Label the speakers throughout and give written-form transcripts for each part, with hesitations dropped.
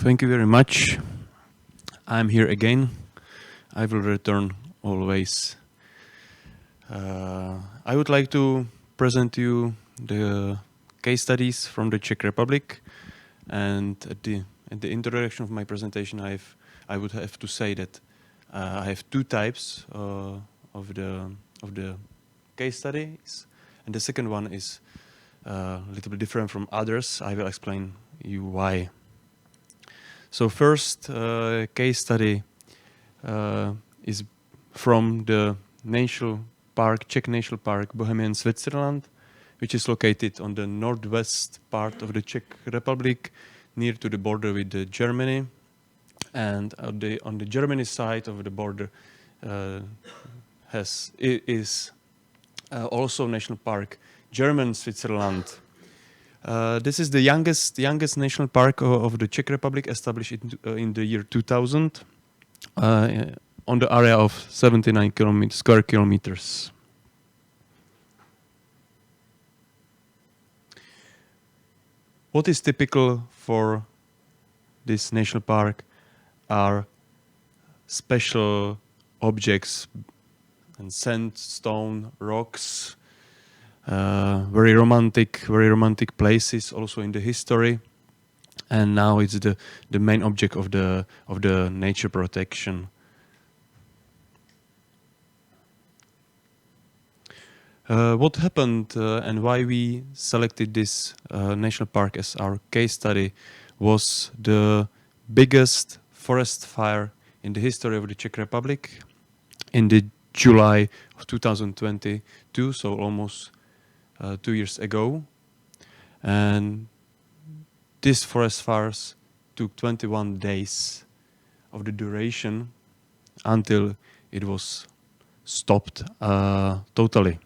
Speaker 1: Thank you very much. I'm here again. I will return always. I would like to present you the case studies from the Czech Republic, and at the introduction of my presentation, I would have to say that I have two types of the case studies, and the second one is a little bit different from others. I will explain you why. So first case study is from the Czech National Park, Bohemian, Switzerland, which is located on the northwest part of the Czech Republic, near to the border with Germany. And on the Germany side of the border is also National Park, German Switzerland. This is the youngest national park of the Czech Republic, established in the year 2000, on the area of 79 square kilometers. What is typical for this national park are special objects and sandstone, rocks, very romantic places also in the history, and now it's the main object of the nature protection. What happened and why we selected this national park as our case study was the biggest forest fire in the history of the Czech Republic in the July of 2022, so almost 2 years ago. And these forest fires took 21 days of the duration until it was stopped totally.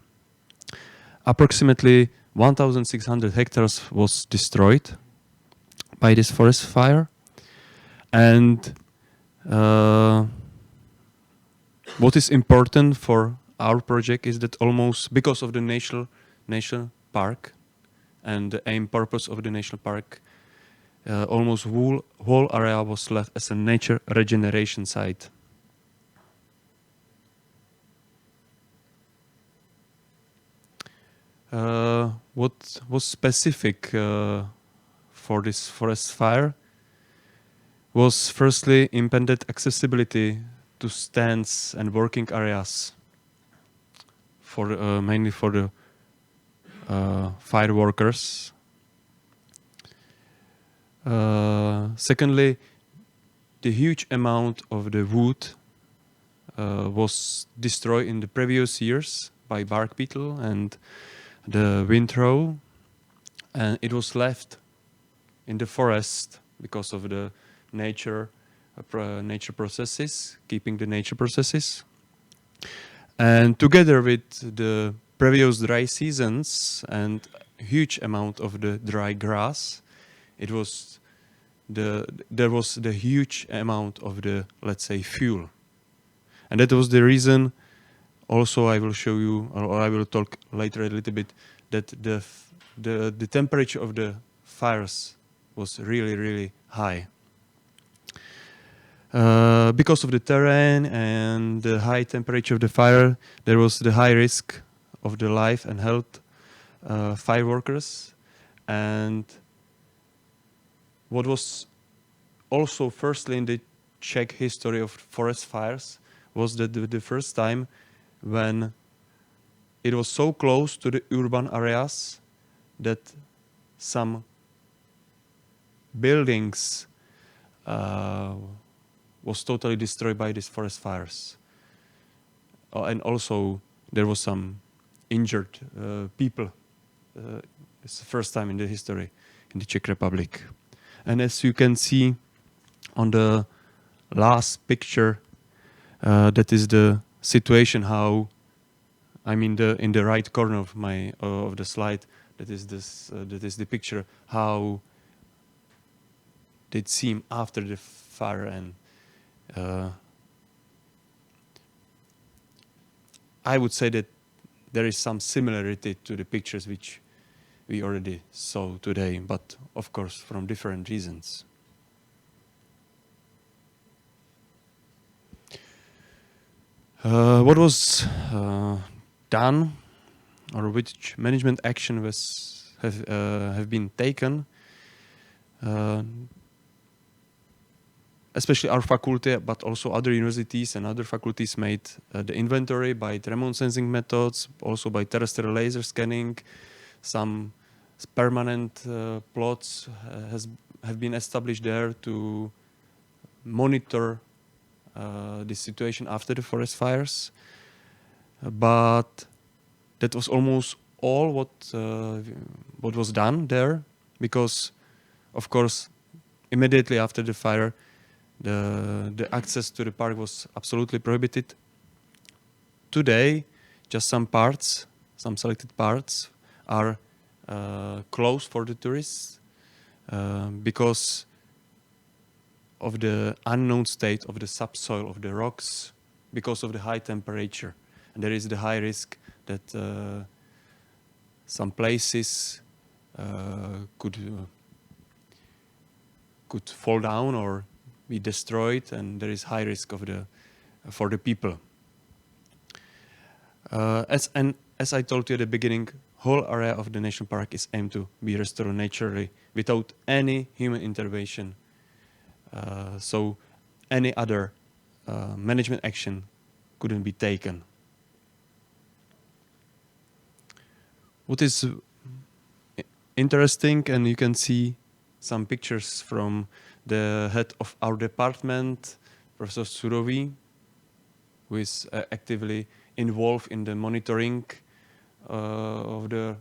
Speaker 1: Approximately 1,600 hectares was destroyed by this forest fire. And what is important for our project is that almost because of the national park and the aim purpose of the national park, almost whole area was left as a nature regeneration site. What was specific for this forest fire was firstly impeded accessibility to stands and working areas, mainly for the fire workers. Secondly, the huge amount of the wood was destroyed in the previous years by bark beetle and the windrow, and it was left in the forest because of the nature processes, keeping the nature processes. And together with the previous dry seasons and huge amount of the dry grass, there was the huge amount of the, let's say, fuel. And that was the reason, also I will show you, or I will talk later a little bit, that the temperature of the fires was really high. Because of the terrain and the high temperature of the fire, there was the high risk of the life and health fire workers. And what was also firstly in the Czech history of forest fires was that the first time when it was so close to the urban areas that some buildings was totally destroyed by these forest fires. And also there was some injured people. It's the first time in the history in the Czech Republic. And as you can see on the last picture, that is the situation how, in the right corner of the slide, that is the picture how it seemed after the fire. And I would say that there is some similarity to the pictures which we already saw today, but of course from different reasons. What was done, or which management action have been taken? Especially our faculty, but also other universities and other faculties made the inventory by remote sensing methods, also by terrestrial laser scanning. Some permanent plots have been established there to monitor the situation after the forest fires. But that was almost all what was done there, because, of course, immediately after the fire, the access to the park was absolutely prohibited. Today, just some selected parts, are closed for the tourists because of the unknown state of the subsoil of the rocks, because of the high temperature. And there is the high risk that some places could fall down or be destroyed, and there is high risk for the people. As I told you at the beginning, whole area of the national park is aimed to be restored naturally without any human intervention. So any other management action couldn't be taken. What is interesting, and you can see some pictures from the head of our department, Professor Surovi, who is actively involved in the monitoring of the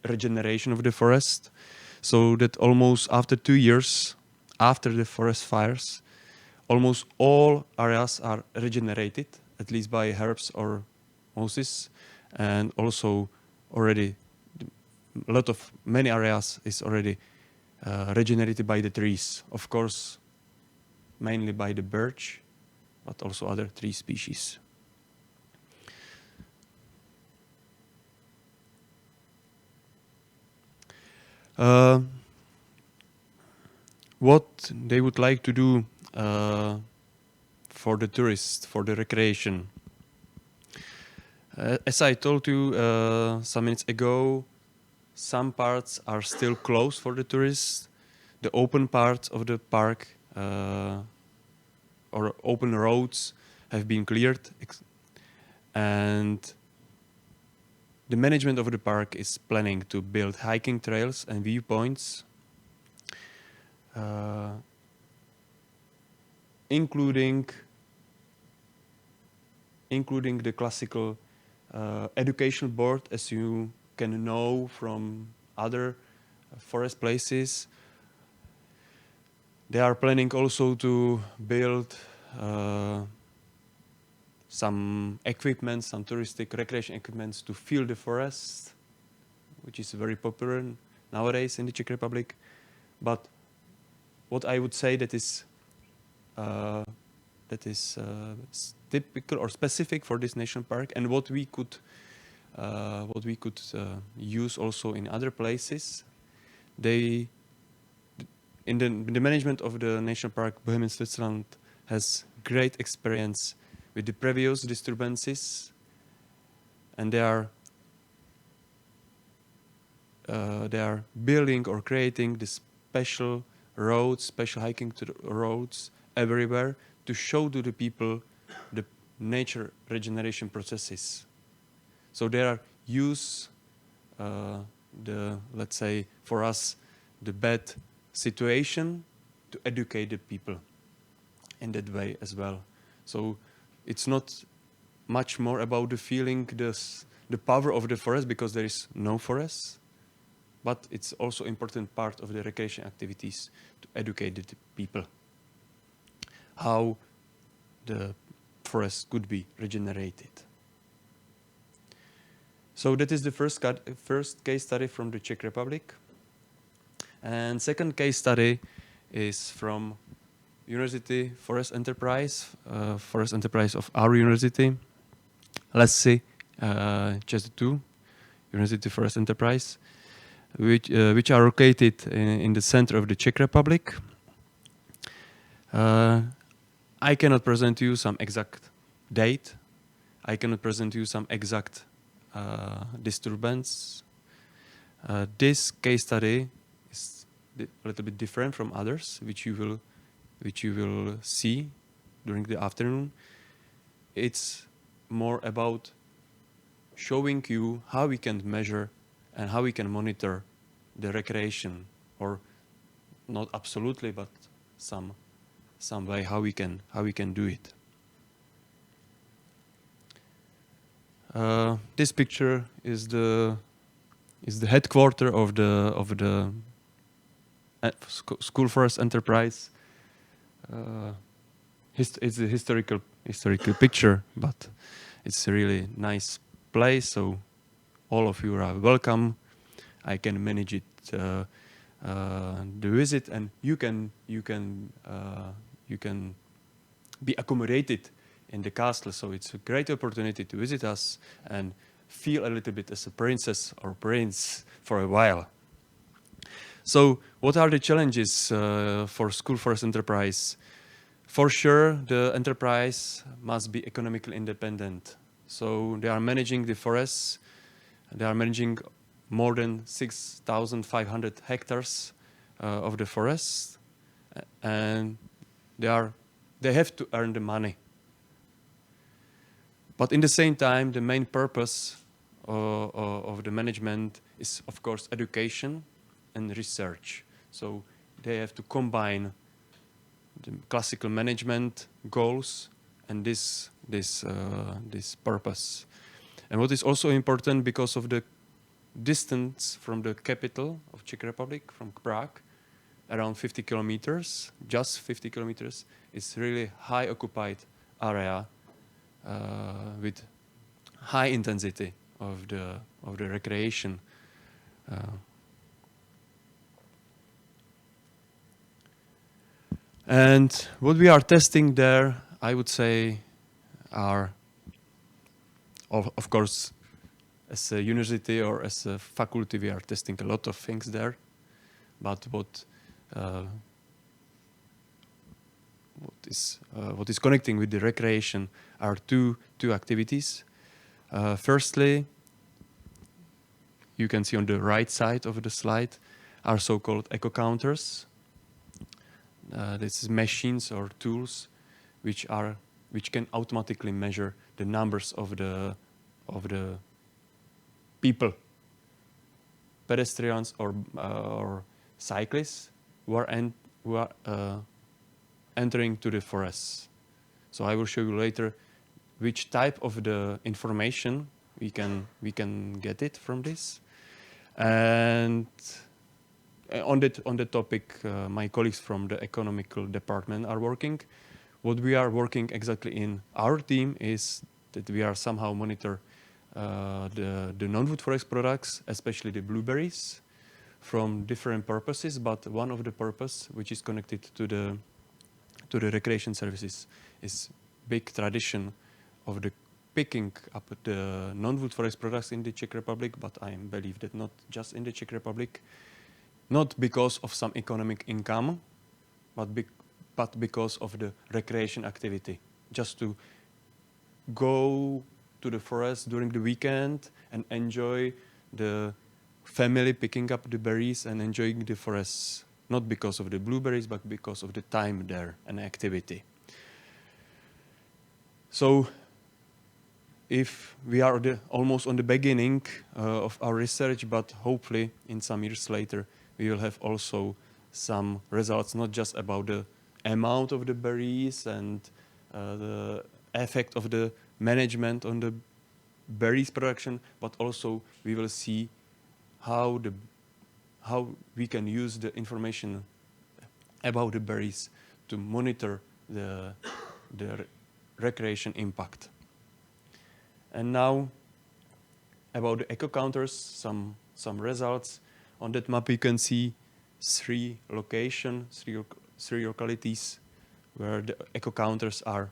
Speaker 1: regeneration of the forest. So that almost after 2 years after the forest fires, almost all areas are regenerated, at least by herbs or mosses, and also already many areas is already regenerated by the trees. Of course, mainly by the birch, but also other tree species. What they would like to do for the tourists, for the recreation. As I told you some minutes ago, some parts are still closed for the tourists. The open parts of the park or open roads have been cleared, and the management of the park is planning to build hiking trails and viewpoints, including the classical educational board, as you can know from other forest places. They are planning also to build some equipment, some touristic recreation equipments to fill the forest, which is very popular nowadays in the Czech Republic. But what I would say that is typical or specific for this national park, and what we could use also in other places. In the management of the national park, Bohemian Switzerland has great experience with the previous disturbances, and they are building or creating the special roads, special hiking roads everywhere to show to the people the nature regeneration processes. So they are let's say for us, the bad situation to educate the people in that way as well. So it's not much more about the feeling, the power of the forest, because there is no forest, but it's also important part of the recreation activities to educate the people how the forest could be regenerated. So that is the first case study from the Czech Republic. And second case study is from University Forest Enterprise of our university, Lesy, Czech 2, University Forest Enterprise, which are located in the center of the Czech Republic. I cannot present you some exact date, I cannot present you some exact disturbance. This case study is a little bit different from others, which you will see during the afternoon. It's more about showing you how we can measure and how we can monitor the recreation, or not absolutely, but some way how we can do it. This picture is the headquarter of the School Forest Enterprise. It's a historical picture, but it's a really nice place. So all of you are welcome. I can manage it, the visit, and you can be accommodated in the castle. So it's a great opportunity to visit us and feel a little bit as a princess or prince for a while. So what are the challenges for School Forest Enterprise? For sure, the enterprise must be economically independent. So they are managing the forests. They are managing more than 6,500 hectares of the forests, and they have to earn the money. But in the same time, the main purpose of the management is, of course, education and research. So they have to combine the classical management goals and this purpose. And what is also important, because of the distance from the capital of Czech Republic, from Prague, around 50 kilometers, just 50 kilometers, it's really high occupied area with high intensity of the recreation. And what we are testing there, I would say, are, of course, as a university or as a faculty, we are testing a lot of things there. But what is connecting with the recreation are two activities. Firstly, you can see on the right side of the slide are so-called echo counters. This is machines or tools which can automatically measure the numbers of the people, pedestrians or cyclists who are entering to the forests. So I will show you later which type of the information we can get it from this. And on the topic, my colleagues from the economical department are working. What we are working exactly in our team is that we are somehow monitor the non-wood forest products, especially the blueberries, from different purposes. But one of the purpose which is connected to the recreation services is big tradition of the picking up the non-wood forest products in the Czech Republic. But I believe that not just in the Czech Republic. Not because of some economic income, but because of the recreation activity. Just to go to the forest during the weekend and enjoy the family picking up the berries and enjoying the forests. Not because of the blueberries, but because of the time there and activity. So if we are almost on the beginning of our research, but hopefully in some years later, we will have also some results, not just about the amount of the berries and the effect of the management on the berries production, but also we will see how we can use the information about the berries to monitor the recreation impact. And now about the echo counters, some results. On that map, you can see three localities where the echo counters are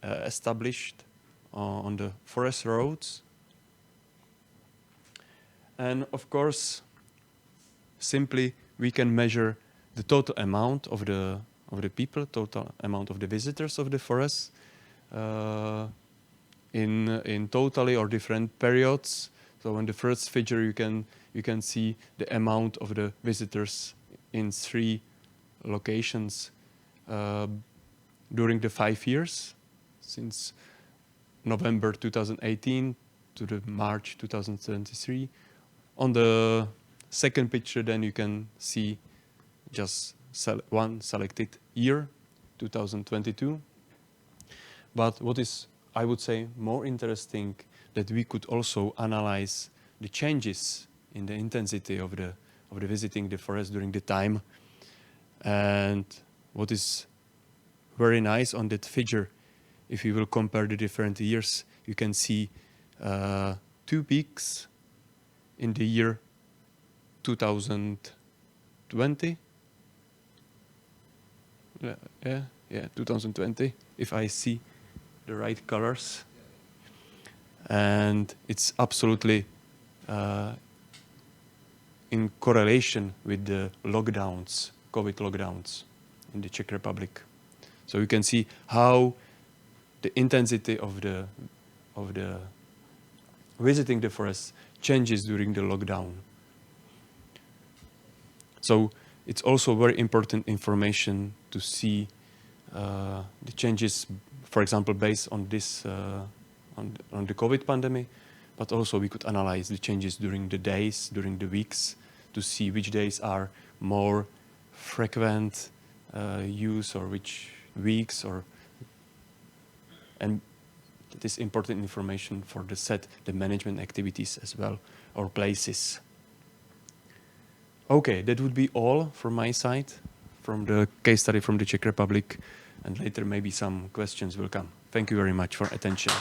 Speaker 1: established on the forest roads. And of course, simply we can measure the total amount of the people, total amount of the visitors of the forest. in totally or different periods. So on the first figure, you can see the amount of the visitors in 3 locations during the 5 years, since November 2018 to the March 2023. On the second picture, then you can see just one selected year, 2022. But what is, I would say, more interesting, that we could also analyze the changes in the intensity of the visiting the forest during the time. And what is very nice on that figure, if you will compare the different years, you can see 2 peaks in the year 2020. Yeah, 2020, if I see the right colors. And it's absolutely in correlation with the lockdowns, COVID lockdowns in the Czech Republic. So you can see how the intensity of the visiting the forest changes during the lockdown. So it's also very important information to see the changes, for example, based on this on the COVID pandemic, but also we could analyze the changes during the days, during the weeks, to see which days are more frequent use or which weeks, and it is important information for the management activities as well, or places. Okay, that would be all from my side, from the case study from the Czech Republic, and later maybe some questions will come. Thank you very much for attention.